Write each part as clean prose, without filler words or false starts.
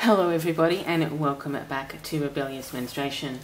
Hello everybody and welcome back to Rebellious Menstruation.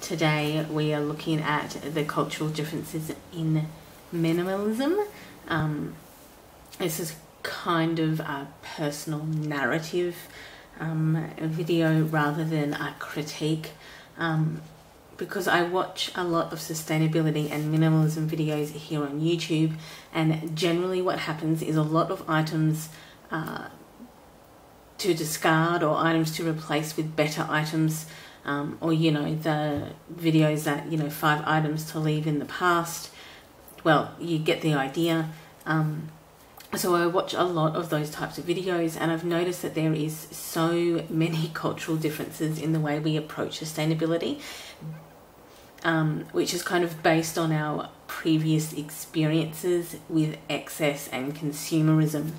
Today we are looking at the cultural differences in minimalism. This is kind of a personal narrative video rather than a critique, because I watch a lot of sustainability and minimalism videos here on YouTube, and generally what happens is a lot of items to discard or items to replace with better items, or the videos that 5 items to leave in the past. Well, you get the idea. So I watch a lot of those types of videos, and I've noticed that there is so many cultural differences in the way we approach sustainability, which is kind of based on our previous experiences with excess and consumerism.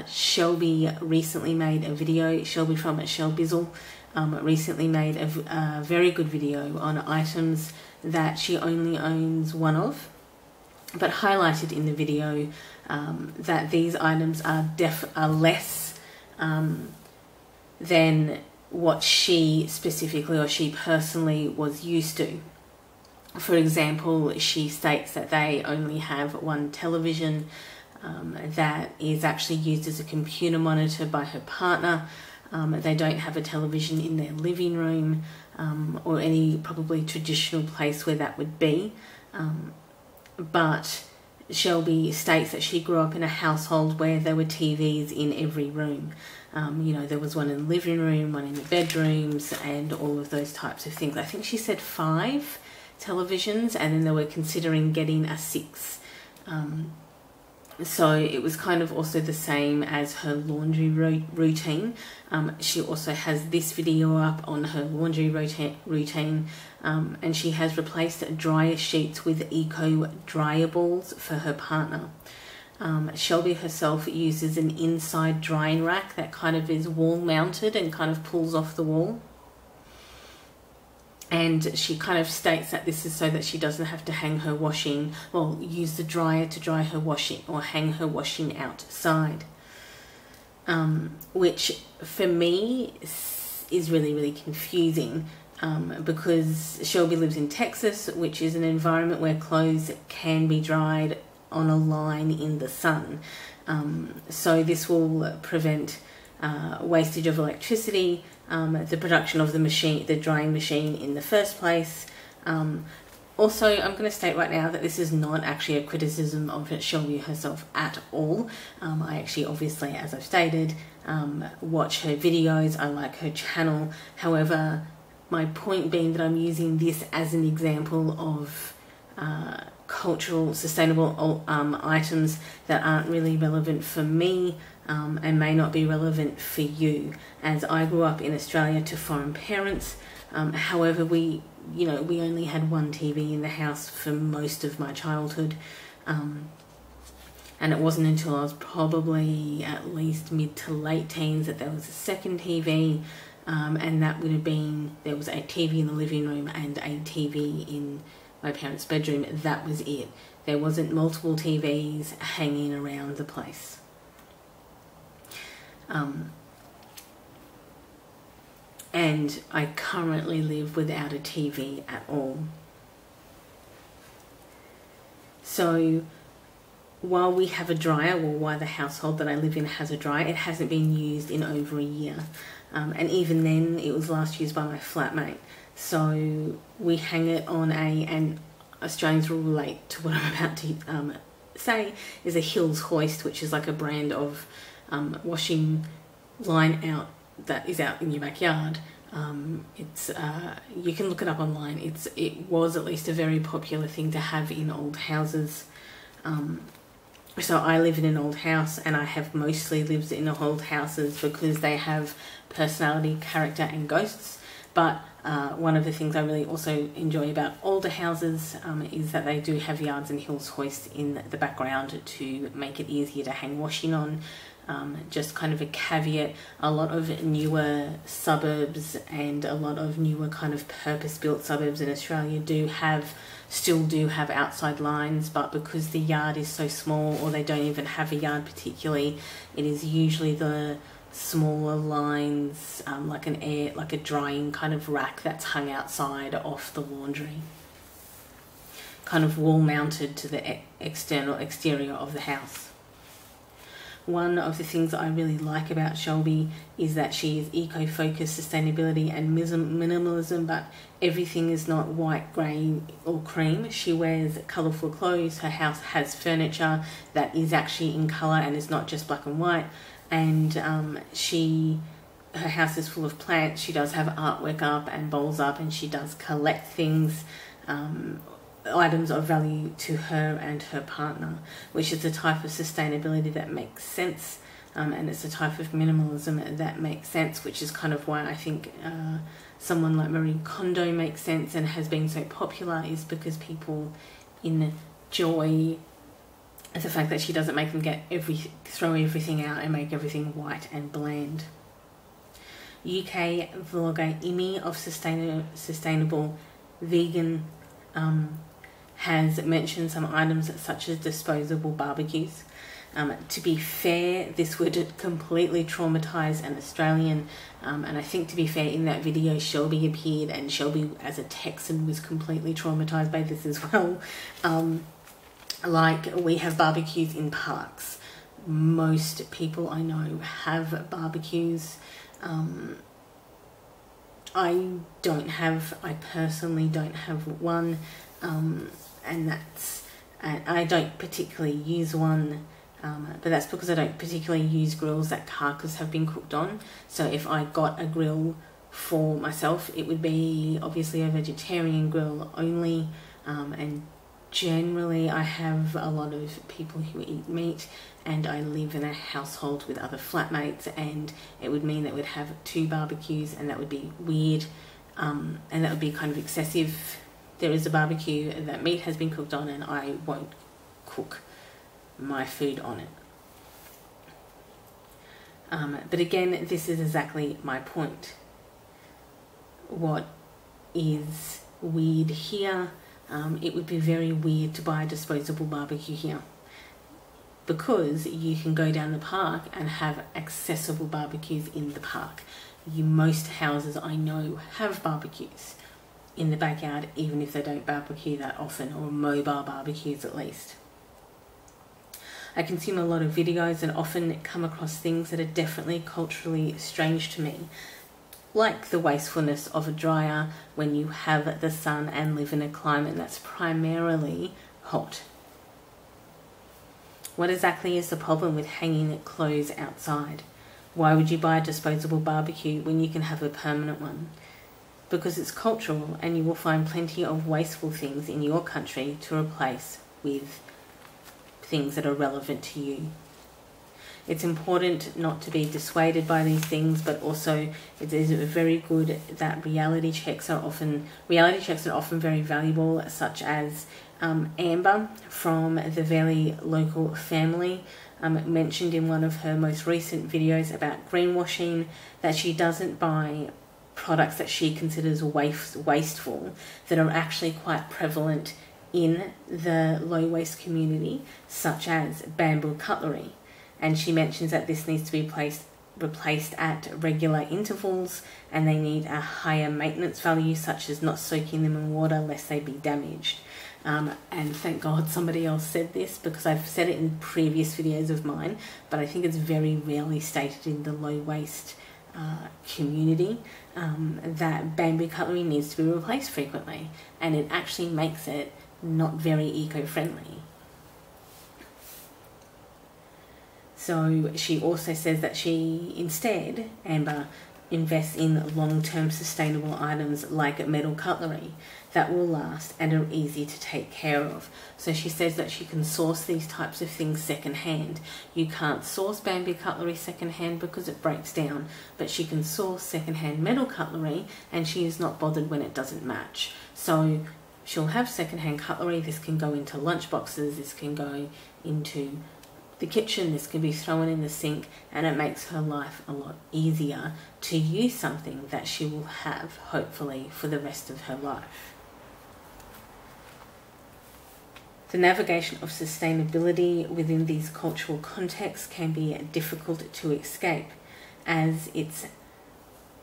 Shelby recently made a video, Shelby from Shelbizzle recently made a very good video on items that she only owns one of, but highlighted in the video that these items are less than what she specifically or she personally was used to. For example, she states that they only have one television that is actually used as a computer monitor by her partner. They don't have a television in their living room, or any probably traditional place where that would be. But Shelby states that she grew up in a household where there were TVs in every room. There was one in the living room, one in the bedrooms, and all of those types of things. I think she said 5 televisions, and then they were considering getting a 6. So it was kind of also the same as her laundry routine. She also has this video up on her laundry routine, and she has replaced dryer sheets with eco dryables for her partner. Shelby herself uses an inside drying rack that kind of is wall mounted and kind of pulls off the wall. And she kind of states that this is so that she doesn't have to hang her washing, well, use the dryer to dry her washing or hang her washing outside. Which for me is really, really confusing, because Shelby lives in Texas, which is an environment where clothes can be dried on a line in the sun. So this will prevent wastage of electricity, the production of the drying machine in the first place. Also, I'm going to state right now that this is not actually a criticism of Shelby herself at all. I actually, obviously, as I've stated, watch her videos. I like her channel. However, my point being that I'm using this as an example of cultural, sustainable items that aren't really relevant for me, and may not be relevant for you, as I grew up in Australia to foreign parents. However, we only had one TV in the house for most of my childhood, and it wasn't until I was probably at least mid to late teens that there was a second TV, and that would have been, there was a TV in the living room and a TV in my parents' bedroom. That was it. There wasn't multiple TVs hanging around the place. And I currently live without a TV at all. So while we have a dryer, or while the household that I live in has a dryer, it hasn't been used in over a year. And even then, it was last used by my flatmate. So we hang it on and Australians will relate to what I'm about to say, is a Hills hoist, which is like a brand of washing line out that is out in your backyard. It's you can look it up online. It was at least a very popular thing to have in old houses. So I live in an old house, and I have mostly lived in old houses because they have personality, character and ghosts. But one of the things I really also enjoy about older houses is that they do have yards and hills hoists in the background to make it easier to hang washing on. Just kind of a caveat, a lot of newer suburbs and a lot of newer kind of purpose-built suburbs in Australia still do have outside lines, but because the yard is so small, or they don't even have a yard particularly, it is usually the smaller lines, like a drying kind of rack that's hung outside off the laundry, kind of wall mounted to the exterior of the house. One of the things that I really like about Shelby is that she is eco-focused, sustainability and minimalism, but everything is not white, grey or cream. She wears colourful clothes. Her house has furniture that is actually in colour and is not just black and white. And her house is full of plants. She does have artwork up and bowls up, and she does collect things, items of value to her and her partner, which is the type of sustainability that makes sense, and it's a type of minimalism that makes sense, which is kind of why I think someone like Marie Kondo makes sense and has been so popular, is because people enjoy the fact that she doesn't make them throw everything out and make everything white and bland. UK vlogger Imi of Sustainable Vegan has mentioned some items such as disposable barbecues. To be fair, this would completely traumatise an Australian, and I think, to be fair, in that video Shelby appeared, and Shelby as a Texan was completely traumatised by this as well. Like, we have barbecues in parks. Most people I know have barbecues. I personally don't have one, and I don't particularly use one, but that's because I don't particularly use grills that carcass have been cooked on. So if I got a grill for myself, it would be obviously a vegetarian grill only, and generally I have a lot of people who eat meat, and I live in a household with other flatmates, and it would mean that we'd have 2 barbecues, and that would be weird, and that would be kind of excessive. There is a barbecue that meat has been cooked on, and I won't cook my food on it. But again, this is exactly my point. What is weird here? It would be very weird to buy a disposable barbecue here, because you can go down the park and have accessible barbecues in the park. Most houses I know have barbecues in the backyard, even if they don't barbecue that often, or mobile barbecues at least. I consume a lot of videos and often come across things that are definitely culturally strange to me, like the wastefulness of a dryer when you have the sun and live in a climate that's primarily hot. What exactly is the problem with hanging clothes outside? Why would you buy a disposable barbecue when you can have a permanent one? Because it's cultural, and you will find plenty of wasteful things in your country to replace with things that are relevant to you. It's important not to be dissuaded by these things, but also it is very good that reality checks are often very valuable, such as Amber from the Very Local Family mentioned in one of her most recent videos about greenwashing that she doesn't buy products that she considers wasteful that are actually quite prevalent in the low waste community, such as bamboo cutlery. And she mentions that this needs to be replaced at regular intervals, and they need a higher maintenance value, such as not soaking them in water lest they be damaged. And thank God somebody else said this, because I've said it in previous videos of mine, but I think it's very rarely stated in the low waste community that bamboo cutlery needs to be replaced frequently, and it actually makes it not very eco-friendly. So she also says that she instead, Amber, invests in long-term sustainable items like metal cutlery that will last and are easy to take care of. So she says that she can source these types of things secondhand. You can't source bamboo cutlery secondhand because it breaks down, but she can source secondhand metal cutlery, and she is not bothered when it doesn't match. So she'll have secondhand cutlery. This can go into lunch boxes, this can go into the kitchen, this can be thrown in the sink, and it makes her life a lot easier to use something that she will have, hopefully, for the rest of her life. The navigation of sustainability within these cultural contexts can be difficult to escape. as it's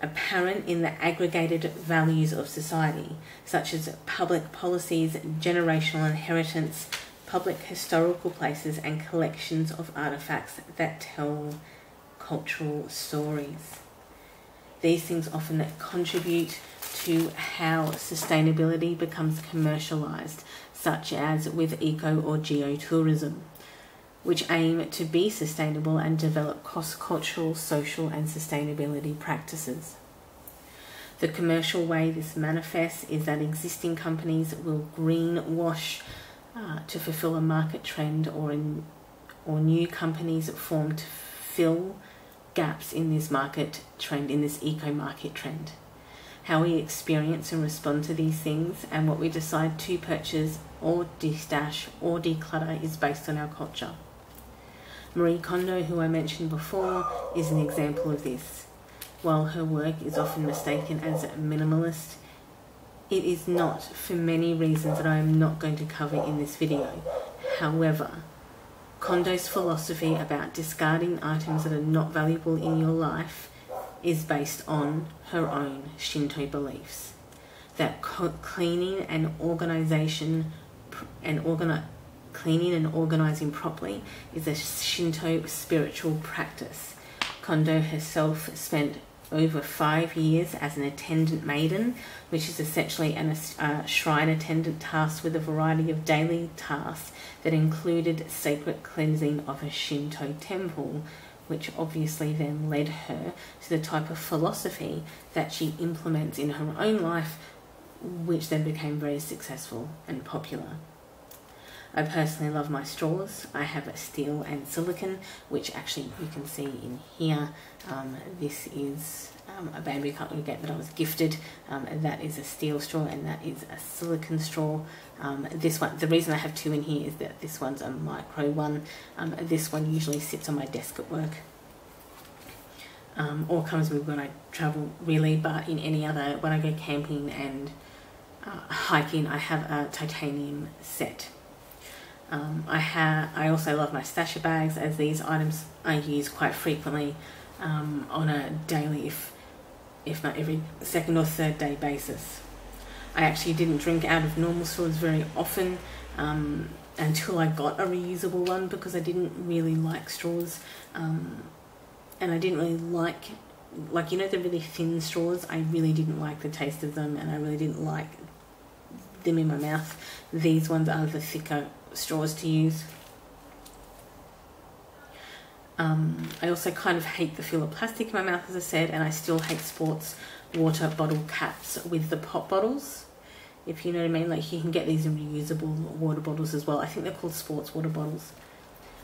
apparent in the aggregated values of society, such as public policies, generational inheritance, public historical places, and collections of artifacts that tell cultural stories. These things often contribute to how sustainability becomes commercialised, such as with eco or geotourism, which aim to be sustainable and develop cross-cultural, social and sustainability practices. The commercial way this manifests is that existing companies will greenwash to fulfill a market trend, or new companies form to fill gaps in this market trend, in this eco-market trend. How we experience and respond to these things and what we decide to purchase or de-stash or declutter is based on our culture. Marie Kondo, who I mentioned before, is an example of this. While her work is often mistaken as minimalist, it is not, for many reasons that I am not going to cover in this video. However, Kondo's philosophy about discarding items that are not valuable in your life is based on her own Shinto beliefs. That cleaning and organising properly is a Shinto spiritual practice. Kondo herself spent over 5 years as an attendant maiden, which is essentially a shrine attendant tasked with a variety of daily tasks that included sacred cleansing of a Shinto temple, which obviously then led her to the type of philosophy that she implements in her own life, which then became very successful and popular. I personally love my straws. I have a steel and silicone, which actually you can see in here. This is a bamboo cutlery that I was gifted. That is a steel straw and that is a silicone straw. This one, the reason I have two in here is that this one's a micro one. This one usually sits on my desk at work. Or comes with when I travel really, but in any other, when I go camping and hiking, I have a titanium set. I also love my stasher bags, as these items I use quite frequently on a daily, if not every second or third day basis. I actually didn't drink out of normal straws very often until I got a reusable one, because I didn't really like straws, and I didn't really like you know, the really thin straws. I really didn't like the taste of them, and I really didn't like them in my mouth. These ones are the thicker straws to use. I also kind of hate the feel of plastic in my mouth, as I said, and I still hate sports water bottle caps with the pop bottles, if you know what I mean. Like, you can get these in reusable water bottles as well. I think they're called sports water bottles.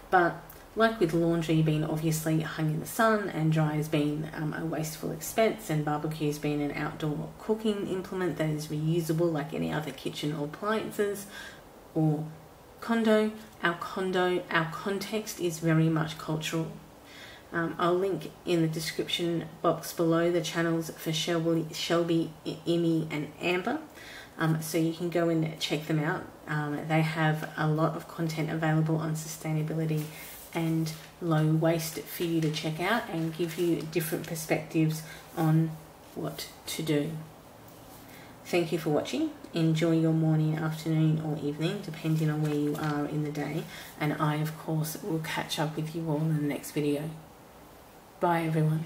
But like with laundry being obviously hung in the sun and dryers being a wasteful expense, and barbecues being an outdoor cooking implement that is reusable like any other kitchen or appliances, or Kondo, our context is very much cultural. I'll link in the description box below the channels for Shelby, Emmy and Amber, so you can go and check them out. They have a lot of content available on sustainability and low waste for you to check out and give you different perspectives on what to do. Thank you for watching. Enjoy your morning, afternoon or evening, depending on where you are in the day. And I, of course, will catch up with you all in the next video. Bye, everyone.